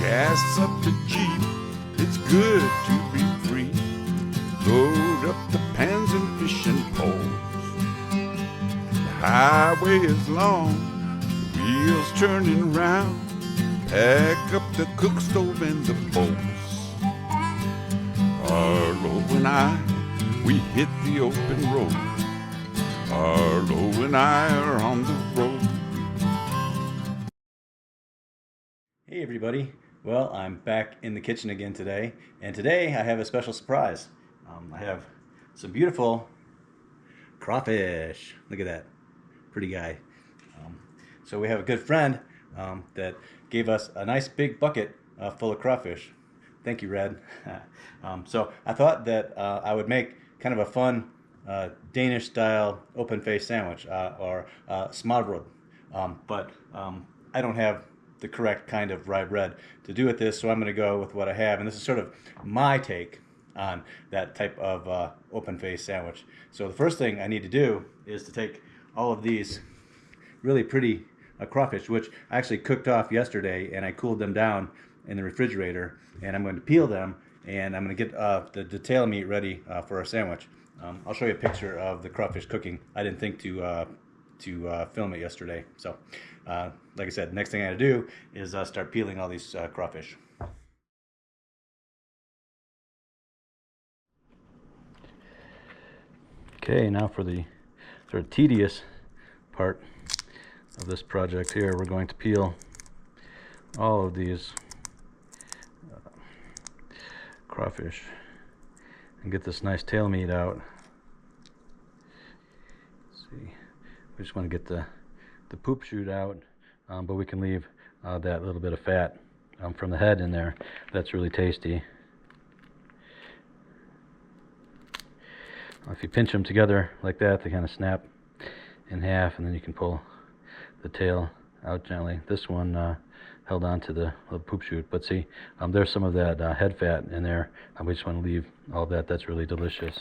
Gas up the Jeep, it's good to be free. Load up the pans and fishing poles. The highway is long, the wheels turning round. Pack up the cook stove and the bowls. Arlo and I, we hit the open road. Arlo and I are on the road. Hey everybody, well, I'm back in the kitchen again today, and today I have a special surprise. I have some beautiful crawfish. Look at that, pretty guy. So we have a good friend that gave us a nice big bucket full of crawfish. Thank you, Red. So I thought that I would make kind of a fun Danish style open face sandwich or Smorrebrod, but I don't have the correct kind of rye bread to do with this, so I'm going to go with what I have, and this is sort of my take on that type of open face sandwich. So the first thing I need to do is to take all of these really pretty crawfish, which I actually cooked off yesterday, and I cooled them down in the refrigerator, and I'm going to peel them, and I'm going to get the tail meat ready for our sandwich. I'll show you a picture of the crawfish cooking. I didn't think to film it yesterday, so like I said, next thing I gotta do is start peeling all these crawfish. Okay, now for the sort of tedious part of this project here, we're going to peel all of these crawfish and get this nice tail meat out. Let's see, we just want to get the poop chute out, but we can leave that little bit of fat from the head in there. That's really tasty. If you pinch them together like that, they kind of snap in half, and then you can pull the tail out gently. This one held on to the poop chute, but see, there's some of that head fat in there. We just want to leave all that. That's really delicious.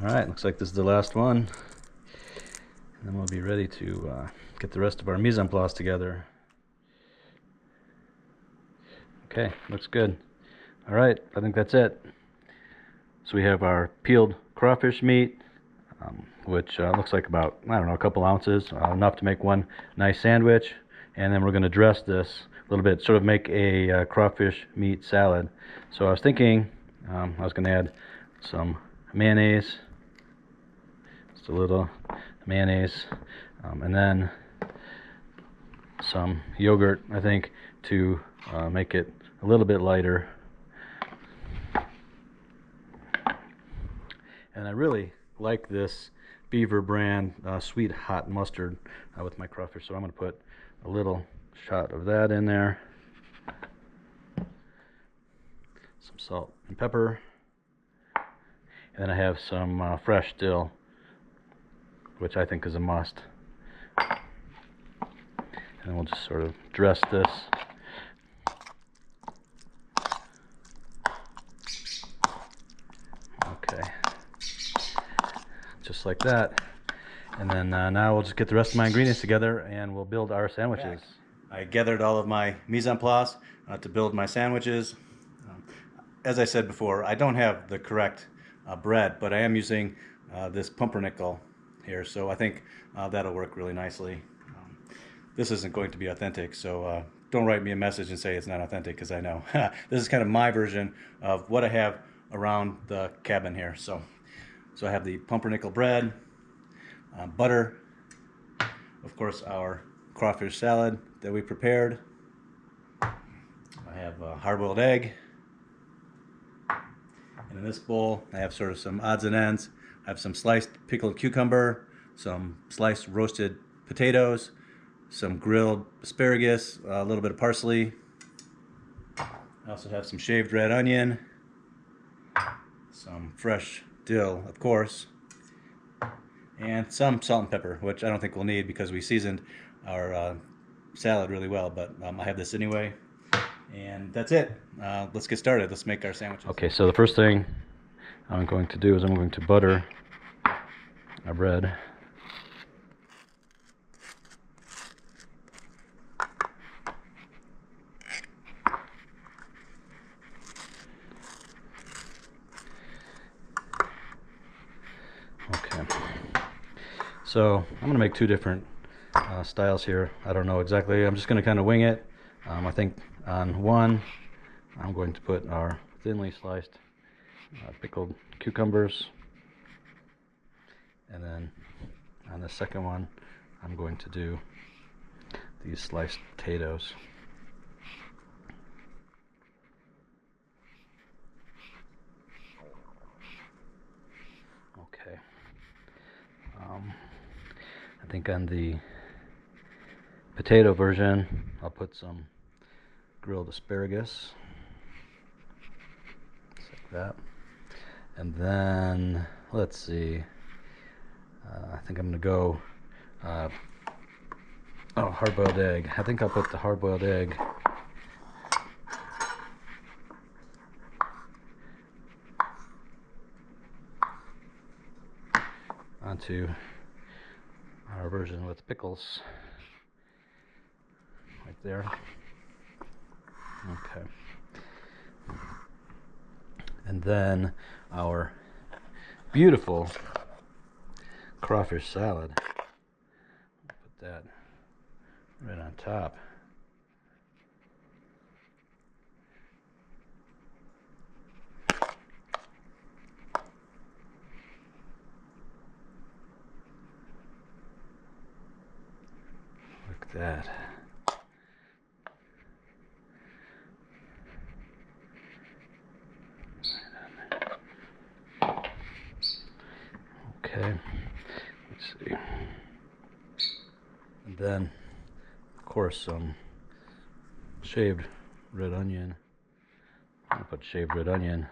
Alright, looks like this is the last one, and then we'll be ready to get the rest of our mise en place together. Okay, looks good. Alright, I think that's it. So we have our peeled crawfish meat, which looks like about, I don't know, a couple ounces, enough to make one nice sandwich. And then we're going to dress this a little bit, sort of make a crawfish meat salad. So I was thinking I was going to add some mayonnaise, just a little mayonnaise, and then some yogurt, I think, to make it a little bit lighter. And I really like this Beaver brand sweet hot mustard with my crawfish, so I'm going to put a little shot of that in there, some salt and pepper, and then I have some fresh dill, which I think is a must. And we'll just sort of dress this. Okay, just like that. And then now we'll just get the rest of my ingredients together and we'll build our sandwiches. I gathered all of my mise en place to build my sandwiches. As I said before, I don't have the correct bread, but I am using this pumpernickel here, so I think that'll work really nicely. This isn't going to be authentic, so don't write me a message and say it's not authentic, because I know. This is kind of my version of what I have around the cabin here. So I have the pumpernickel bread, butter, of course our crawfish salad that we prepared. I have a hard-boiled egg, and in this bowl I have sort of some odds and ends. I have some sliced pickled cucumber, some sliced roasted potatoes, some grilled asparagus, a little bit of parsley. I also have some shaved red onion, some fresh dill, of course, and some salt and pepper, which I don't think we'll need because we seasoned our salad really well, but I have this anyway. And that's it. Let's get started. Let's make our sandwiches. Okay, so the first thing I'm going to do is I'm going to butter our bread. Okay, so I'm going to make two different styles here. I don't know exactly. I'm just going to kind of wing it. I think on one, I'm going to put our thinly sliced pickled cucumbers, and then on the second one, I'm going to do these sliced potatoes. Okay. I think on the potato version, I'll put some grilled asparagus, just like that. And then, let's see, I think I'm going to go, hard-boiled egg. I think I'll put the hard-boiled egg onto our version with pickles, right there. Okay. And then our beautiful crawfish salad. Put that right on top. Like that. Okay, let's see. And then, of course, some shaved red onion. I'll put shaved red onion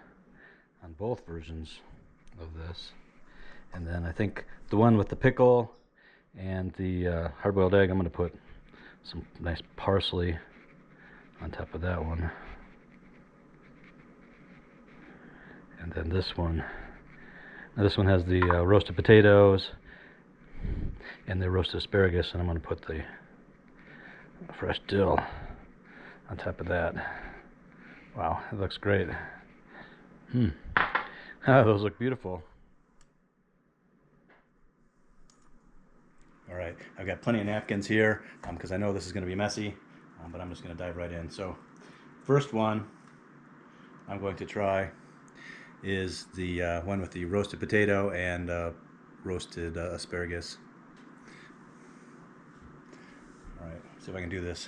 on both versions of this. And then I think the one with the pickle and the hard-boiled egg, I'm going to put some nice parsley on top of that one. And then this one. Now this one has the roasted potatoes and the roasted asparagus, and I'm going to put the fresh dill on top of that. Wow, it looks great. Those look beautiful. All right, I've got plenty of napkins here because I know this is going to be messy, but I'm just going to dive right in. So, first one I'm going to try is the one with the roasted potato and roasted asparagus. All right, see if I can do this.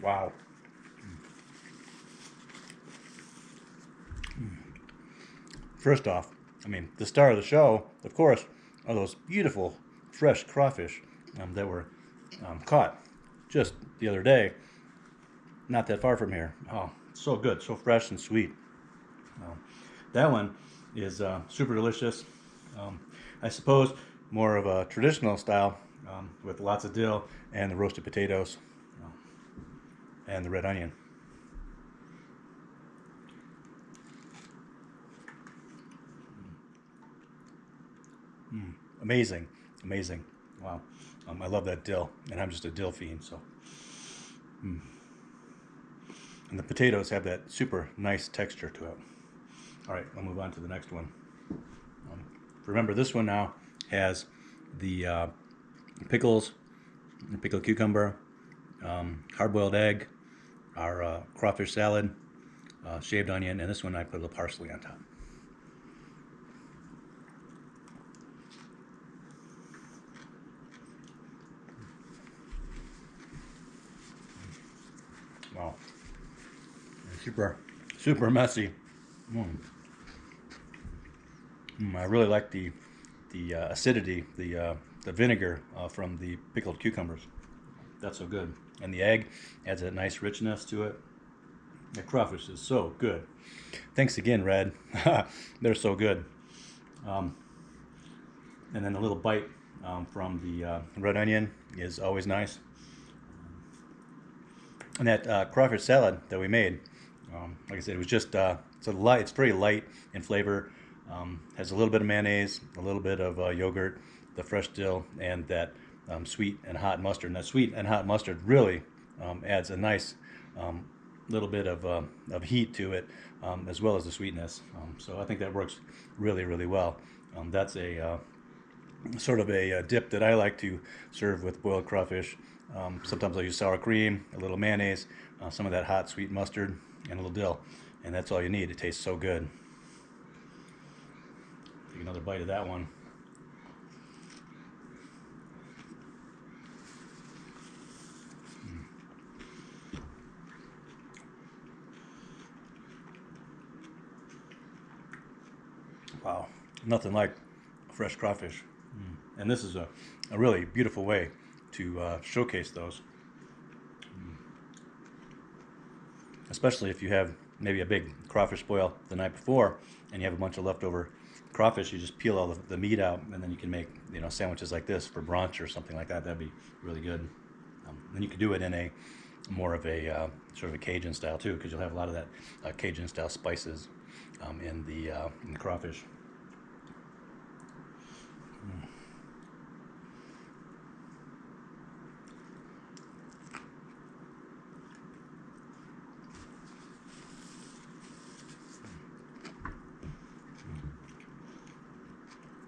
Wow. First off, I mean, the star of the show, of course, are those beautiful fresh crawfish that were caught just the other day, not that far from here. Oh, so good, so fresh and sweet. That one is super delicious. I suppose more of a traditional style with lots of dill and the roasted potatoes and the red onion. Amazing, amazing. Wow. I love that dill, and I'm just a dill fiend, so. And the potatoes have that super nice texture to it. All right, I'll move on to the next one. Remember, this one now has the pickles, pickled cucumber, hard-boiled egg, our crawfish salad, shaved onion, and this one I put a little parsley on top. Wow, super messy. I really like the acidity, the vinegar from the pickled cucumbers. That's so good, and the egg adds a nice richness to it. The crawfish is so good. Thanks again, Red. They're so good. And then a little bite from the red onion is always nice. And that crawfish salad that we made, like I said, it was just it's very light in flavor. Has a little bit of mayonnaise, a little bit of yogurt, the fresh dill, and that sweet and hot mustard. And that sweet and hot mustard really adds a nice little bit of heat to it, as well as the sweetness. So I think that works really, really well. That's a sort of a dip that I like to serve with boiled crawfish. Sometimes I'll use sour cream, a little mayonnaise, some of that hot sweet mustard, and a little dill. And that's all you need. It tastes so good. Take another bite of that one. Wow, nothing like fresh crawfish. And this is a really beautiful way to showcase those. Especially if you have maybe a big crawfish boil the night before and you have a bunch of leftover crawfish, you just peel all the meat out, and then you can make sandwiches like this for brunch or something like that. That'd be really good. Then you could do it in a more of a sort of a Cajun style too, because you'll have a lot of that Cajun style spices in the crawfish.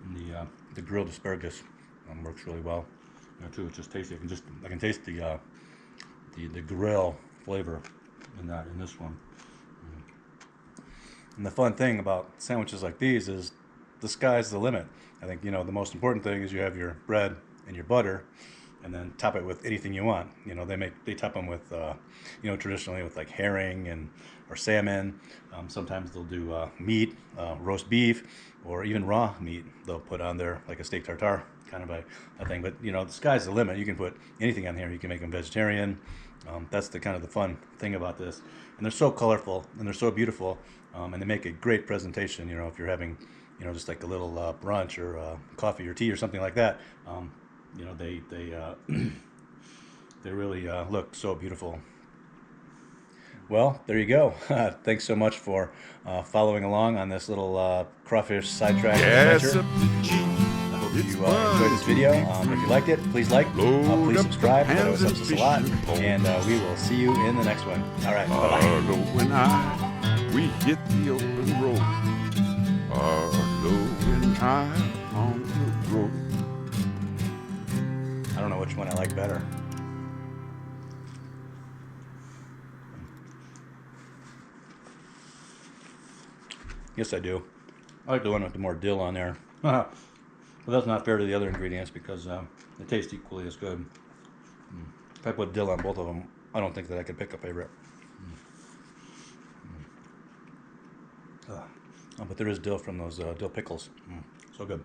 And the grilled asparagus works really well too. It's just tasty. I can taste the grill flavor in this one. And the fun thing about sandwiches like these is the sky's the limit. I think the most important thing is you have your bread and your butter, and then top it with anything you want. They top them with traditionally with like herring or salmon. Sometimes they'll do meat, roast beef, or even raw meat. They'll put on there like a steak tartare kind of a thing. But the sky's the limit. You can put anything on here. You can make them vegetarian. That's the kind of the fun thing about this. And they're so colorful and they're so beautiful, and they make a great presentation. If you're having just like a little brunch or coffee or tea or something like that. They really look so beautiful. Well, there you go. Thanks so much for following along on this little crawfish sidetrack adventure. I hope you enjoyed this video. If you liked it, please like, please subscribe. That always helps us a lot. And we will see you in the next one. All right, bye-bye. Arlo and we hit the open road. Arlo and on the road. I don't know which one I like better. Yes, I do. I like the one with the more dill on there. But that's not fair to the other ingredients because they taste equally as good. If I put dill on both of them, I don't think that I could pick a favorite. But there is dill from those dill pickles. So good.